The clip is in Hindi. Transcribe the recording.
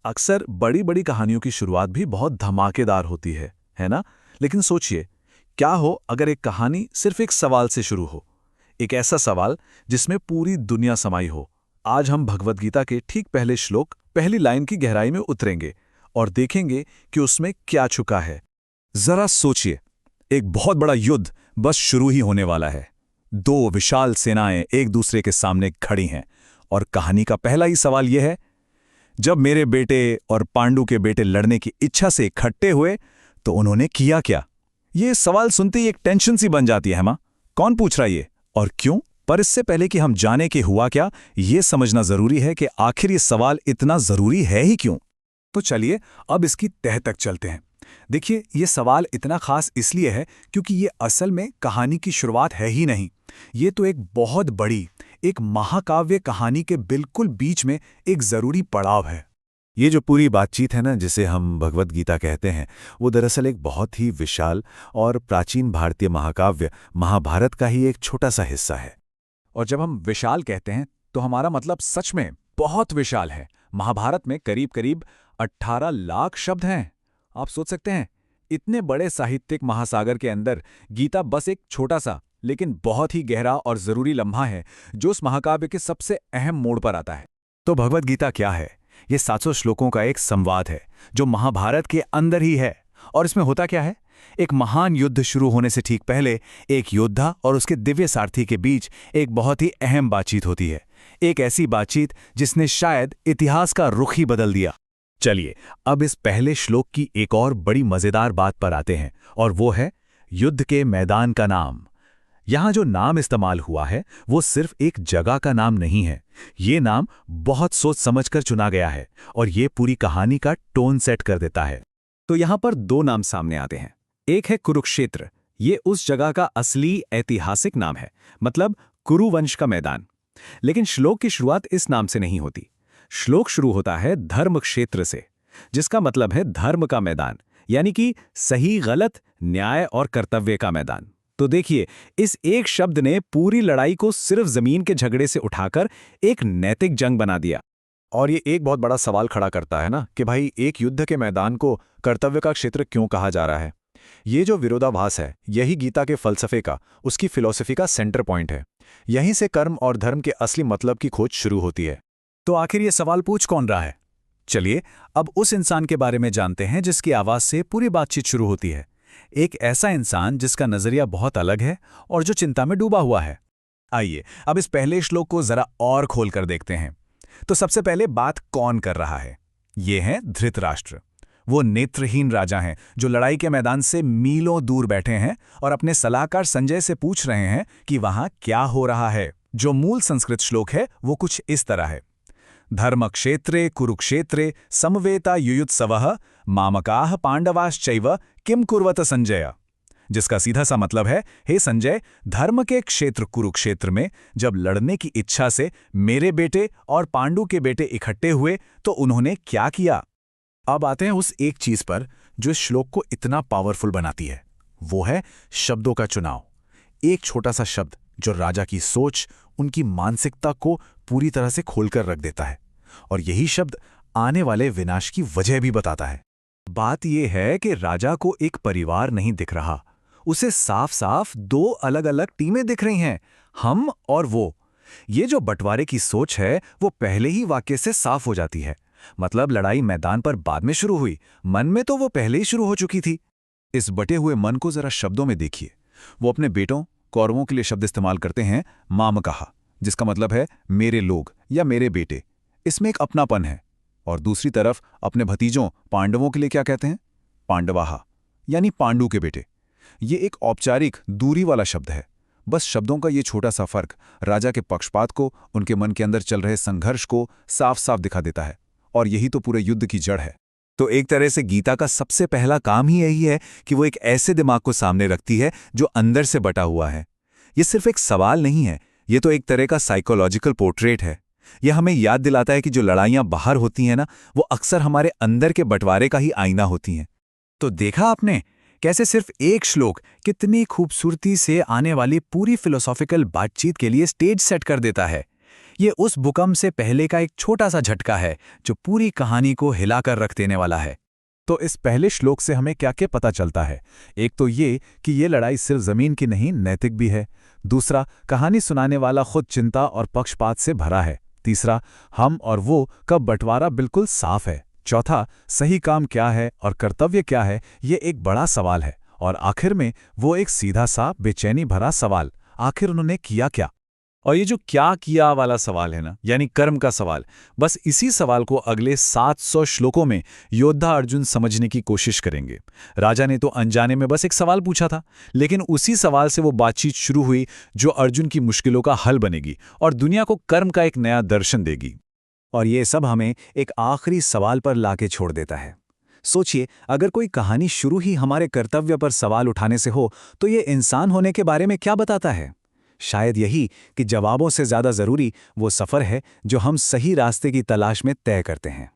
अक्सर बड़ी बड़ी कहानियों की शुरुआत भी बहुत धमाकेदार होती है ना? लेकिन सोचिए, क्या हो अगर एक कहानी सिर्फ एक सवाल से शुरू हो, एक ऐसा सवाल जिसमें पूरी दुनिया समाई हो। आज हम भगवद गीता के ठीक पहले श्लोक, पहली लाइन की गहराई में उतरेंगे और देखेंगे कि उसमें क्या छुपा है। जरा सोचिए, एक बहुत बड़ा युद्ध बस शुरू ही होने वाला है। दो विशाल सेनाएं एक दूसरे के सामने खड़ी हैं और कहानी का पहला ही सवाल यह है, जब मेरे बेटे और पांडु के बेटे लड़ने की इच्छा से इकट्ठे हुए तो उन्होंने किया क्या? ये सवाल सुनते ही एक टेंशन सी बन जाती है। मां, कौन पूछ रहा है ये और क्यों? पर इससे पहले कि हम जाने कि हुआ क्या, ये समझना जरूरी है कि आखिर ये सवाल इतना जरूरी है ही क्यों। तो चलिए अब इसकी तह तक चलते हैं। देखिए, ये सवाल इतना खास इसलिए है क्योंकि ये असल में कहानी की शुरुआत है ही नहीं। ये तो एक बहुत बड़ी, एक महाकाव्य कहानी के बिल्कुल बीच में एक जरूरी पड़ाव है। ये जो पूरी बातचीत है ना, जिसे हम भगवद गीता कहते हैं, वो दरअसल एक बहुत ही विशाल और प्राचीन भारतीय महाकाव्य महाभारत का ही एक छोटा सा हिस्सा है। और जब हम विशाल कहते हैं तो हमारा मतलब सच में बहुत विशाल है। महाभारत में करीब करीब 18 लाख शब्द हैं। आप सोच सकते हैं, इतने बड़े साहित्यिक महासागर के अंदर गीता बस एक छोटा सा लेकिन बहुत ही गहरा और जरूरी लम्हा है जो उस महाकाव्य के सबसे अहम मोड़ पर आता है। तो भगवद गीता क्या है? ये 700 श्लोकों का एक संवाद है जो महाभारत के अंदर ही है। और इसमें होता क्या है? एक महान युद्ध शुरू होने से ठीक पहले एक योद्धा और उसके दिव्य सारथी के बीच एक बहुत ही अहम बातचीत होती है। एक ऐसी बातचीत जिसने शायद इतिहास का रुख ही बदल दिया। चलिए अब इस पहले श्लोक की एक और बड़ी मजेदार बात पर आते हैं, और वो है युद्ध के मैदान का नाम। यहां जो नाम इस्तेमाल हुआ है वो सिर्फ एक जगह का नाम नहीं है। ये नाम बहुत सोच समझकर चुना गया है और ये पूरी कहानी का टोन सेट कर देता है। तो यहां पर दो नाम सामने आते हैं। एक है कुरुक्षेत्र। ये उस जगह का असली ऐतिहासिक नाम है, मतलब कुरुवंश का मैदान। लेकिन श्लोक की शुरुआत इस नाम से नहीं होती। श्लोक शुरू होता है धर्म क्षेत्र से, जिसका मतलब है धर्म का मैदान, यानी कि सही गलत, न्याय और कर्तव्य का मैदान। तो देखिए, इस एक शब्द ने पूरी लड़ाई को सिर्फ जमीन के झगड़े से उठाकर एक नैतिक जंग बना दिया। और ये एक बहुत बड़ा सवाल खड़ा करता है ना कि भाई, एक युद्ध के मैदान को कर्तव्य का क्षेत्र क्यों कहा जा रहा है? ये जो विरोधाभास है, यही गीता के फलसफे का, उसकी फिलॉसफी का सेंटर पॉइंट है। यहीं से कर्म और धर्म के असली मतलब की खोज शुरू होती है। तो आखिर ये सवाल पूछ कौन रहा है? चलिए अब उस इंसान के बारे में जानते हैं जिसकी आवाज से पूरी बातचीत शुरू होती है। एक ऐसा इंसान जिसका नजरिया बहुत अलग है और जो चिंता में डूबा हुआ है। आइए अब इस पहले श्लोक को जरा और खोलकर देखते हैं। तो सबसे पहले बात कौन कर रहा है? ये है धृतराष्ट्र। वो नेत्रहीन राजा हैं जो लड़ाई के मैदान से मीलों दूर बैठे हैं और अपने सलाहकार संजय से पूछ रहे हैं कि वहां क्या हो रहा है। जो मूल संस्कृत श्लोक है वो कुछ इस तरह है, धर्मक्षेत्रे कुरुक्षेत्रे समवेता युयुत्सवः मामकाः पांडवाश्चैव किम कुर्वत संजय। जिसका सीधा सा मतलब है, हे संजय, धर्म के क्षेत्र कुरुक्षेत्र में जब लड़ने की इच्छा से मेरे बेटे और पांडु के बेटे इकट्ठे हुए तो उन्होंने क्या किया। अब आते हैं उस एक चीज पर जो इस श्लोक को इतना पावरफुल बनाती है। वो है शब्दों का चुनाव। एक छोटा सा शब्द जो राजा की सोच, उनकी मानसिकता को पूरी तरह से खोलकर रख देता है, और यही शब्द आने वाले विनाश की वजह भी बताता है। बात यह है कि राजा को एक परिवार नहीं दिख रहा, उसे साफ साफ दो अलग अलग टीमें दिख रही हैं, हम और वो। ये जो बंटवारे की सोच है वो पहले ही वाक्य से साफ हो जाती है। मतलब लड़ाई मैदान पर बाद में शुरू हुई, मन में तो वो पहले ही शुरू हो चुकी थी। इस बटे हुए मन को जरा शब्दों में देखिए। वो अपने बेटों कौरवों के लिए शब्द इस्तेमाल करते हैं मामकाहा, जिसका मतलब है मेरे लोग या मेरे बेटे। इसमें एक अपनापन है। और दूसरी तरफ अपने भतीजों पांडवों के लिए क्या कहते हैं? पांडवाहा, यानी पांडु के बेटे। ये एक औपचारिक दूरी वाला शब्द है। बस शब्दों का ये छोटा सा फर्क राजा के पक्षपात को, उनके मन के अंदर चल रहे संघर्ष को साफ साफ दिखा देता है। और यही तो पूरे युद्ध की जड़ है। तो एक तरह से गीता का सबसे पहला काम ही यही है कि वो एक ऐसे दिमाग को सामने रखती है जो अंदर से बटा हुआ है। ये सिर्फ एक सवाल नहीं है, ये तो एक तरह का साइकोलॉजिकल पोर्ट्रेट है। यह हमें याद दिलाता है कि जो लड़ाइयां बाहर होती हैं ना, वो अक्सर हमारे अंदर के बंटवारे का ही आईना होती हैं। तो देखा आपने कैसे सिर्फ एक श्लोक कितनी खूबसूरती से आने वाली पूरी फिलोसॉफिकल बातचीत के लिए स्टेज सेट कर देता है। ये उस भूकंप से पहले का एक छोटा सा झटका है जो पूरी कहानी को हिलाकर रख देने वाला है। तो इस पहले श्लोक से हमें क्या क्या पता चलता है? एक तो कि ये लड़ाई सिर्फ जमीन की नहीं, नैतिक भी है। दूसरा, कहानी सुनाने वाला खुद चिंता और पक्षपात से भरा है। तीसरा, हम और वो का बंटवारा बिल्कुल साफ है। चौथा, सही काम क्या है और कर्तव्य क्या है, ये एक बड़ा सवाल है। और आखिर में वो एक सीधा सा बेचैनी भरा सवाल, आखिर उन्होंने किया क्या? और ये जो क्या किया वाला सवाल है ना, यानी कर्म का सवाल, बस इसी सवाल को अगले 700 श्लोकों में योद्धा अर्जुन समझने की कोशिश करेंगे। राजा ने तो अनजाने में बस एक सवाल पूछा था, लेकिन उसी सवाल से वो बातचीत शुरू हुई जो अर्जुन की मुश्किलों का हल बनेगी और दुनिया को कर्म का एक नया दर्शन देगी। और ये सब हमें एक आखिरी सवाल पर लाके छोड़ देता है। सोचिए, अगर कोई कहानी शुरू ही हमारे कर्तव्य पर सवाल उठाने से हो, तो ये इंसान होने के बारे में क्या बताता है? शायद यही कि जवाबों से ज़्यादा ज़रूरी वो सफ़र है जो हम सही रास्ते की तलाश में तय करते हैं।